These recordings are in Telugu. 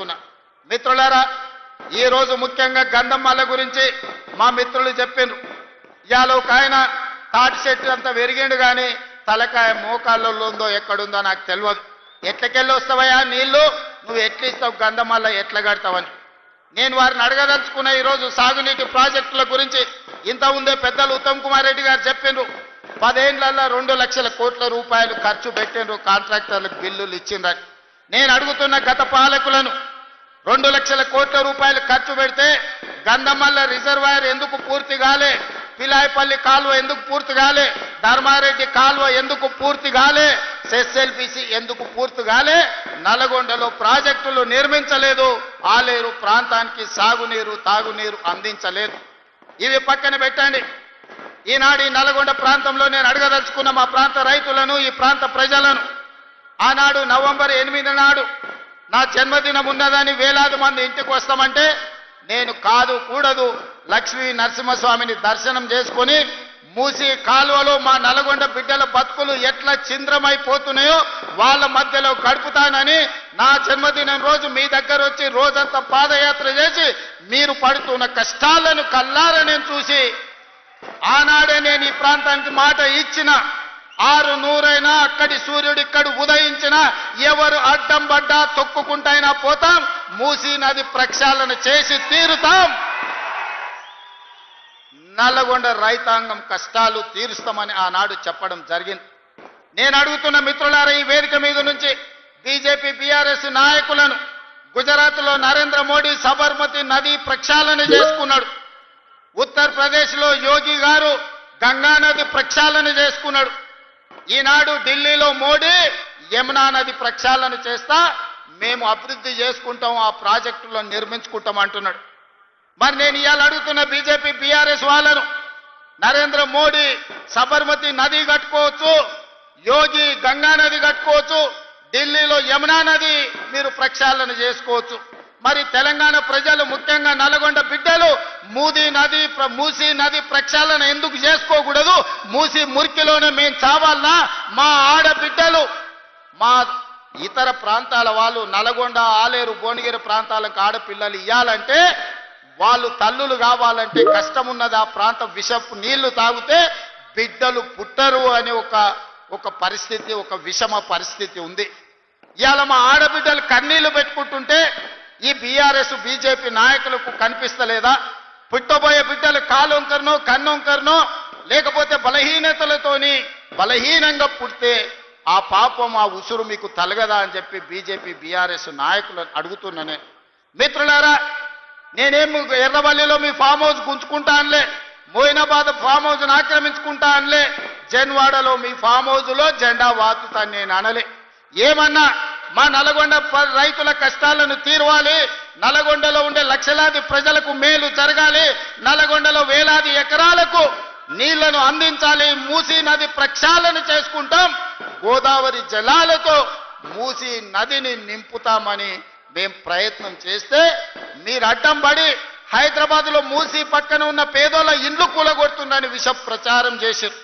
అడుగుతున్నా. మిత్రులారా, ఈ రోజు ముఖ్యంగా గంధమల్ల గురించి మా మిత్రులు చెప్పిండ్రు. ఇవాళ ఒక ఆయన తాటి చెట్టు అంతా పెరిగిండు కానీ తలకాయ మోకాళ్ళలో ఉందో ఎక్కడుందో నాకు తెలియదు. ఎట్లకెళ్ళి వస్తావయ్యా నీళ్లు, నువ్వు ఎట్లా ఇస్తావు గంధమల్ల ఎట్లా కడతావని నేను వారిని అడగదలుచుకున్న. ఈరోజు సాగునీటి ప్రాజెక్టుల గురించి ఇంత ఉందే పెద్దలు ఉత్తమ్ కుమార్ రెడ్డి గారు చెప్పిండ్రు. 10 ఏళ్లలో 2 లక్షల కోట్ల రూపాయలు ఖర్చు పెట్టిండ్రు, కాంట్రాక్టర్లకు బిల్లులు ఇచ్చిండ్రని. నేను అడుగుతున్న గత పాలకులను, 2 లక్షల కోట్ల రూపాయలు ఖర్చు పెడితే గంధమల్ల రిజర్వాయర్ ఎందుకు పూర్తి కాలే, పిలాయపల్లి కాలువ ఎందుకు పూర్తి కాలే, ధర్మారెడ్డి కాలువ ఎందుకు పూర్తి కాలే, ఎస్ఎల్పిసి ఎందుకు పూర్తి కాలే, నల్గొండలో ప్రాజెక్టులు నిర్మించలేదు, ఆలేరు ప్రాంతానికి సాగునీరు తాగునీరు అందించలేదు. ఇవి పక్కన పెట్టండి. ఈనాడు ఈ నల్గొండ ప్రాంతంలో నేను అడగదలుచుకున్న మా ప్రాంత రైతులను, ఈ ప్రాంత ప్రజలను, ఆనాడు నవంబర్ 8 నాడు నా జన్మదినం ఉన్నదని వేలాది మంది ఇంటికి వస్తామంటే నేను కాదు కూడదు లక్ష్మీ నరసింహస్వామిని దర్శనం చేసుకుని మూసి కాలువలో మా నల్గొండ బిడ్డల బతుకులు ఎట్లా చింద్రమైపోతున్నాయో వాళ్ళ మధ్యలో గడుపుతానని నా జన్మదినం రోజు మీ దగ్గర వచ్చి రోజంతా పాదయాత్ర చేసి మీరు పడుతున్న కష్టాలను కల్లారా నేను చూసి ఆనాడే నేను ఈ ప్రాంతానికి మాట ఇచ్చిన. 600 అక్కడి సూర్యుడు ఇక్కడ ఉదయించిన ఎవరు అడ్డం పడ్డా తొక్కుకుంటైనా పోతాం, మూసీ నది ప్రక్షాళన చేసి తీరుతాం, నల్లగొండ రైతాంగం కష్టాలు తీరుస్తామని ఆనాడు చెప్పడం జరిగింది. నేను అడుగుతున్న మిత్రులారా, ఈ వేదిక మీద నుంచి బీజేపీ బీఆర్ఎస్ నాయకులను, గుజరాత్లో నరేంద్ర మోడీ సబర్మతి నది ప్రక్షాళన చేసుకున్నాడు, ఉత్తరప్రదేశ్లో యోగి గారు గంగా నది ప్రక్షాళన చేసుకున్నాడు, ఈనాడు ఢిల్లీలో మోడీ యమునా నది ప్రక్షాళన చేస్తా మేము అభివృద్ధి చేసుకుంటాం, ఆ ప్రాజెక్టులను నిర్మించుకుంటాం అంటున్నాడు. మరి నేను ఇవాళ అడుగుతున్న బీజేపీ బీఆర్ఎస్ వాళ్ళను, నరేంద్ర మోడీ సబర్మతి నది కట్టుకోవచ్చు, యోగి గంగా నది కట్టుకోవచ్చు, ఢిల్లీలో యమునా నది మీరు ప్రక్షాళన చేసుకోవచ్చు. మరి తెలంగాణ ప్రజలు, ముఖ్యంగా నల్గొండ బిడ్డలు మూసీ నది ప్రక్షాళన ఎందుకు చేసుకోకూడదు? మూసీ మురికిలోనే మేము చావాలనా? మా ఆడబిడ్డలు, మా ఇతర ప్రాంతాల వాళ్ళు, నల్గొండ ఆలేరు భువనగిరి ప్రాంతాలకు ఆడపిల్లలు ఇవ్వాలంటే, వాళ్ళు తల్లులు కావాలంటే కష్టం ఉన్నది. ఆ ప్రాంత విషపు నీళ్లు తాగితే బిడ్డలు పుట్టరు అనే ఒక పరిస్థితి, ఒక విషమ పరిస్థితి ఉంది. ఇవాళ మా ఆడబిడ్డలు కన్నీళ్లు పెట్టుకుంటుంటే ఈ బీఆర్ఎస్ బీజేపీ నాయకులకు కనిపిస్తలేదా? పుట్టబోయే బిడ్డలు కాలొంకరనో కన్నొంకరనో లేకపోతే బలహీనతలతోని బలహీనంగా పుడితే ఆ పాపం, ఆ ఉసురు మీకు తలగదా అని చెప్పి బీజేపీ బీఆర్ఎస్ నాయకులను అడుగుతున్నానే. మిత్రులారా, నేనేం ఎర్రవల్లిలో మీ ఫామ్ హౌస్ గుంజుకుంటా అనలే, మోయినాబాద్ ఫామ్ హౌస్ను ఆక్రమించుకుంటా అనలే, జన్వాడలో మీ ఫామ్ హౌస్లో జెండా వాతుతాను నేను అనలే. ఏమన్నా మా నల్గొండ రైతుల కష్టాలను తీరవాలి, నల్గొండలో ఉండే లక్షలాది ప్రజలకు మేలు జరగాలి, నల్గొండలో వేలాది ఎకరాలకు నీళ్లను అందించాలి, మూసీ నది ప్రక్షాళన చేసుకుంటాం, గోదావరి జలాలతో మూసీ నదిని నింపుతామని మేం ప్రయత్నం చేస్తే మీరు అడ్డం పడి హైదరాబాద్లో మూసీ పక్కన ఉన్న పేదోళ్ళ ఇండ్లు కూలగొడుతుందని విష ప్రచారం చేశారు.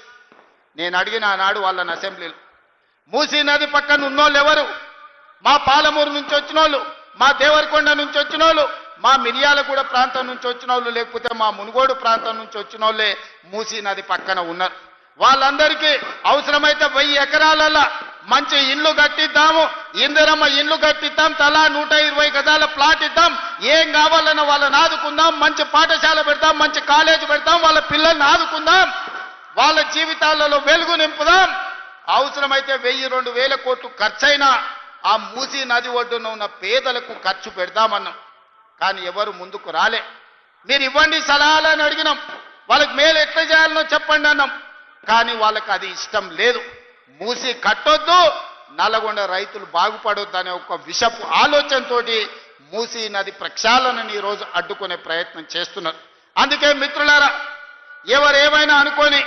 నేను అడిగిన ఆనాడు వాళ్ళని అసెంబ్లీలో, మూసీ నది పక్కన ఉన్నోళ్ళు ఎవరు? మా పాలమూరు నుంచి వచ్చిన వాళ్ళు, మా దేవరకొండ నుంచి వచ్చిన వాళ్ళు, మా మిర్యాలగూడ ప్రాంతం నుంచి వచ్చిన వాళ్ళు, లేకపోతే మా మునుగోడు ప్రాంతం నుంచి వచ్చిన వాళ్ళే మూసీ నది పక్కన ఉన్నారు. వాళ్ళందరికీ అవసరమైతే 1000 ఎకరాలలో మంచి ఇల్లు కట్టిద్దాము, ఇందిరమ్మ ఇల్లు కట్టిద్దాం, తలా 120 గజాల ప్లాట్ ఇద్దాం, ఏం కావాలన్నా వాళ్ళని ఆదుకుందాం, మంచి పాఠశాల పెడతాం, మంచి కాలేజీ పెడతాం, వాళ్ళ పిల్లల్ని ఆదుకుందాం, వాళ్ళ జీవితాలలో వెలుగు నింపుదాం, అవసరమైతే 1000-2000 కోట్లు ఖర్చైనా ఆ మూసీ నది ఒడ్డున ఉన్న పేదలకు ఖర్చు పెడదామన్నాం. కానీ ఎవరు ముందుకు రాలే. మీరు ఇవ్వండి సలహాలని అడిగినాం, వాళ్ళకి మేలు ఎట్లా చేయాలనో చెప్పండి అన్నాం, కానీ వాళ్ళకి అది ఇష్టం లేదు. మూసీ కట్టొద్దు, నల్గొండ రైతులు బాగుపడొద్దు అనే ఒక విషపు ఆలోచనతో మూసీ నది ప్రక్షాళనని ఈరోజు అడ్డుకునే ప్రయత్నం చేస్తున్నారు. అందుకే మిత్రులారా, ఎవరేమైనా అనుకోని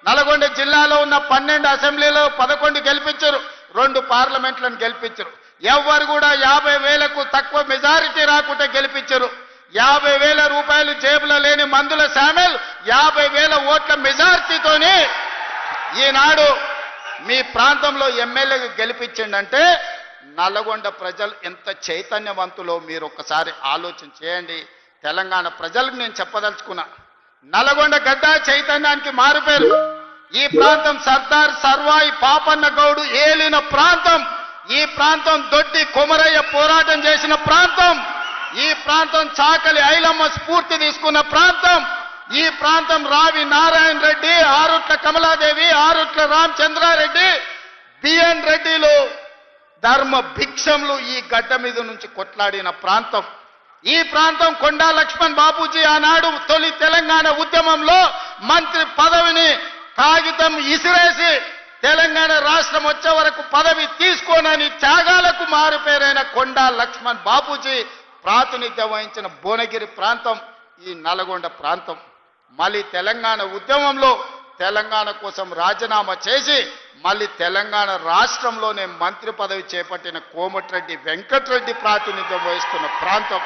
నల్గొండ జిల్లాలో ఉన్న 12 అసెంబ్లీలో 11 గెలిపించారు, 2 పార్లమెంట్లను గెలిపించారు. ఎవరు కూడా 50,000కు తక్కువ మెజారిటీ రాకుంటే గెలిపించారు. 50,000 రూపాయలు జేబులో లేని మందుల శామెల్ 50,000 ఓట్ల మెజారిటీతోనే ఈనాడు మీ ప్రాంతంలో ఎమ్మెల్యేగా గెలిపించిండంటే నల్లగొండ ప్రజలు ఎంత చైతన్యవంతులో మీరు ఒక్కసారి ఆలోచన చేయండి. తెలంగాణ ప్రజలకు నేను చెప్పదలుచుకున్నా, నల్లగొండ గడ్డ చైతన్యానికి మారుపేరు. ఈ ప్రాంతం సర్దార్ సర్వాయి పాపన్న గౌడు ఏలిన ప్రాంతం. ఈ ప్రాంతం దొడ్డి కొమరయ్య పోరాటం చేసిన ప్రాంతం. ఈ ప్రాంతం చాకలి ఐలమ్మ స్ఫూర్తి తీసుకున్న ప్రాంతం. ఈ ప్రాంతం రావి నారాయణ రెడ్డి, ఆరుట్ల కమలాదేవి, ఆరుట్ల రామచంద్రారెడ్డి, బిఎన్ రెడ్డిలు ధర్మ భిక్షములు ఈ గడ్డ మీద నుంచి కొట్లాడిన ప్రాంతం. ఈ ప్రాంతం కొండా లక్ష్మణ్ బాపూజీ ఆనాడు తొలి తెలంగాణ ఉద్యమంలో మంత్రి పదవిని కాగితం ఇసిరేసి తెలంగాణ రాష్ట్రం వచ్చే వరకు పదవి తీసుకోనని త్యాగాలకు మారుపేరైన కొండా లక్ష్మణ్ బాపూజీ ప్రాతినిధ్యం వహించిన భువనగిరి ప్రాంతం ఈ నల్గొండ ప్రాంతం. మళ్ళీ తెలంగాణ ఉద్యమంలో తెలంగాణ కోసం రాజీనామా చేసి మళ్ళీ తెలంగాణ రాష్ట్రంలోనే మంత్రి పదవి చేపట్టిన కోమటిరెడ్డి వెంకటరెడ్డి ప్రాతినిధ్యం వహిస్తున్న ప్రాంతం.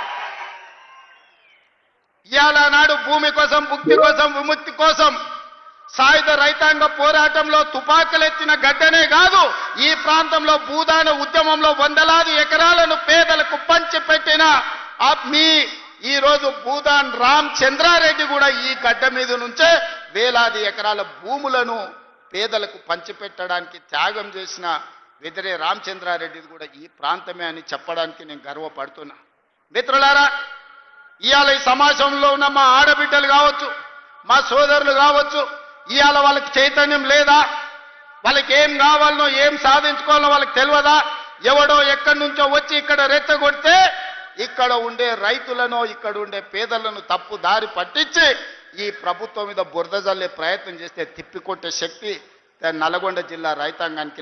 ఇవాళ నాడు భూమి కోసం, భుక్తి కోసం, విముక్తి కోసం సాయుధ రైతాంగ పోరాటంలో తుపాకులెత్తిన గడ్డనే కాదు, ఈ ప్రాంతంలో భూదాన ఉద్యమంలో వందలాది ఎకరాలను పేదలకు పంచిపెట్టిన మీ ఈ రోజు భూదాన్ రామచంద్రారెడ్డి కూడా ఈ గడ్డ మీద నుంచే వేలాది ఎకరాల భూములను పేదలకు పంచిపెట్టడానికి త్యాగం చేసిన వెదిరే రామచంద్రారెడ్డి కూడా ఈ ప్రాంతమే అని చెప్పడానికి నేను గర్వపడుతున్నా. మిత్రులారా, ఇవాళ ఈ సమాజంలో ఉన్న మా ఆడబిడ్డలు కావచ్చు, మా సోదరులు కావచ్చు, ఇవాళ వాళ్ళకి చైతన్యం లేదా? వాళ్ళకి ఏం కావాలనో ఏం సాధించుకోవాలనో వాళ్ళకి తెలియదా? ఎవడో ఎక్కడి నుంచో వచ్చి ఇక్కడ రెచ్చగొడితే ఇక్కడ ఉండే రైతులను, ఇక్కడ ఉండే పేదలను తప్పు దారి పట్టించి ఈ ప్రభుత్వం మీద బురద జల్లే ప్రయత్నం చేస్తే తిప్పికొట్టే శక్తి నల్గొండ జిల్లా రైతాంగానికి